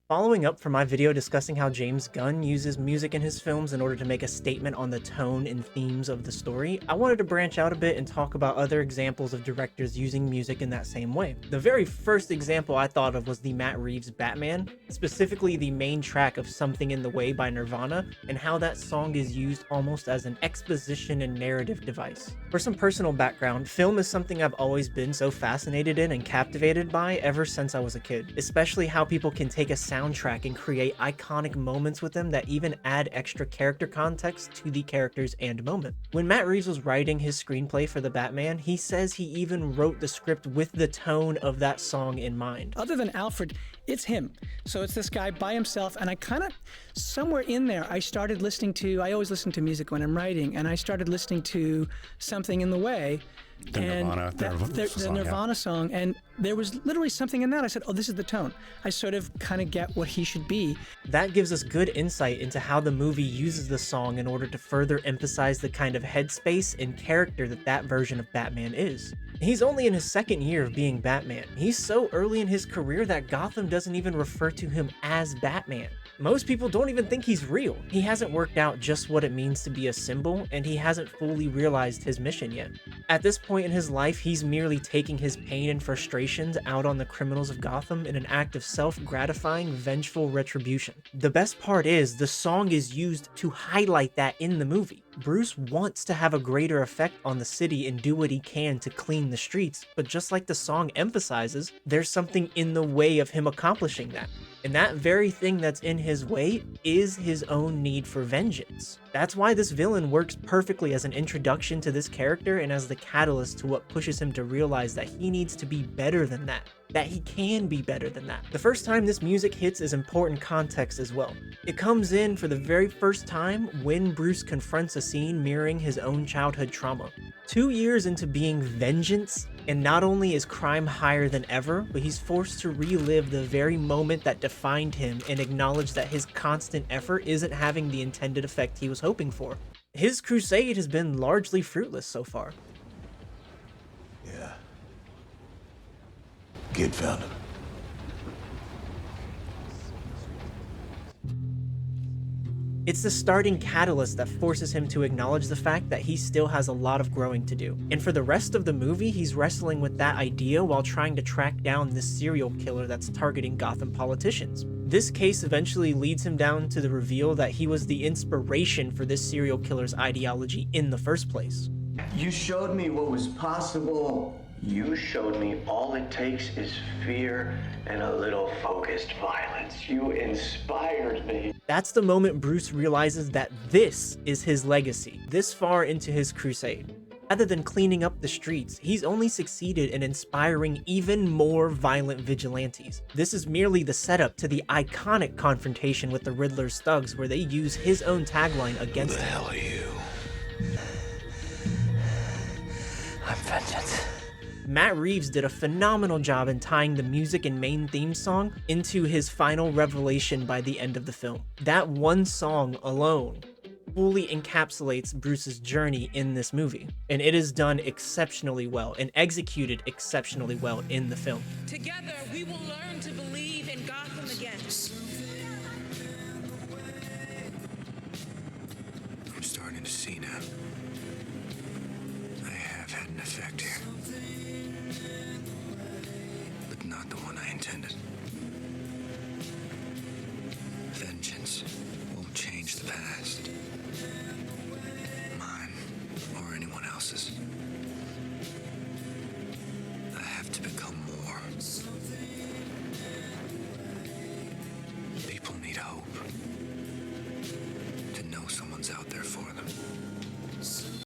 Following up from my video discussing how James Gunn uses music in his films in order to make a statement on the tone and themes of the story, I wanted to branch out a bit and talk about other examples of directors using music in that same way. The very first example I thought of was the Matt Reeves Batman, specifically the main track of Something in the Way by Nirvana, and how that song is used almost as an exposition and narrative device. For some personal background, film is something I've always been so fascinated in and captivated by ever since I was a kid, especially how people can take a soundtrack and create iconic moments with them that even add extra character context to the characters and moment. When Matt Reeves was writing his screenplay for the Batman, he says he even wrote the script with the tone of that song in mind. Other than Alfred, it's him. So it's this guy by himself, and I kind of, somewhere in there, I started listening to, I always listen to music when I'm writing, and I started listening to Something in the Way. The Nirvana song, and there was literally something in that. I said, oh, this is the tone. I sort of kind of get what he should be. That gives us good insight into how the movie uses the song in order to further emphasize the kind of headspace and character that version of Batman is. He's only in his second year of being Batman. He's so early in his career that Gotham doesn't even refer to him as Batman. Most people don't even think he's real. He hasn't worked out just what it means to be a symbol, and he hasn't fully realized his mission yet. At this point in his life, he's merely taking his pain and frustrations out on the criminals of Gotham in an act of self-gratifying, vengeful retribution. The best part is, the song is used to highlight that in the movie. Bruce wants to have a greater effect on the city and do what he can to clean the streets, but just like the song emphasizes, there's something in the way of him accomplishing that. And that very thing that's in his way is his own need for vengeance. That's why this villain works perfectly as an introduction to this character and as the catalyst to what pushes him to realize that he needs to be better than that he can be better than that. The first time this music hits is important context as well. It comes in for the very first time when Bruce confronts a scene mirroring his own childhood trauma. 2 years into being vengeance, and not only is crime higher than ever, but he's forced to relive the very moment that defined him and acknowledge that his constant effort isn't having the intended effect he was hoping for. His crusade has been largely fruitless so far. Yeah. Kid found him. It's the starting catalyst that forces him to acknowledge the fact that he still has a lot of growing to do. And for the rest of the movie, he's wrestling with that idea while trying to track down this serial killer that's targeting Gotham politicians. This case eventually leads him down to the reveal that he was the inspiration for this serial killer's ideology in the first place. You showed me what was possible. You showed me all it takes is fear and a little focused violence. You inspired me. That's the moment Bruce realizes that this is his legacy, this far into his crusade. Rather than cleaning up the streets, he's only succeeded in inspiring even more violent vigilantes. This is merely the setup to the iconic confrontation with the Riddler's thugs, where they use his own tagline against him. Who the hell are you? I'm vengeance. Matt Reeves did a phenomenal job in tying the music and main theme song into his final revelation by the end of the film. That one song alone fully encapsulates Bruce's journey in this movie, and it is done exceptionally well and executed exceptionally well in the film. Together, we will learn to believe in Gotham again. I'm starting to see now. I have had an effect here. But not the one I intended. Vengeance won't change the past.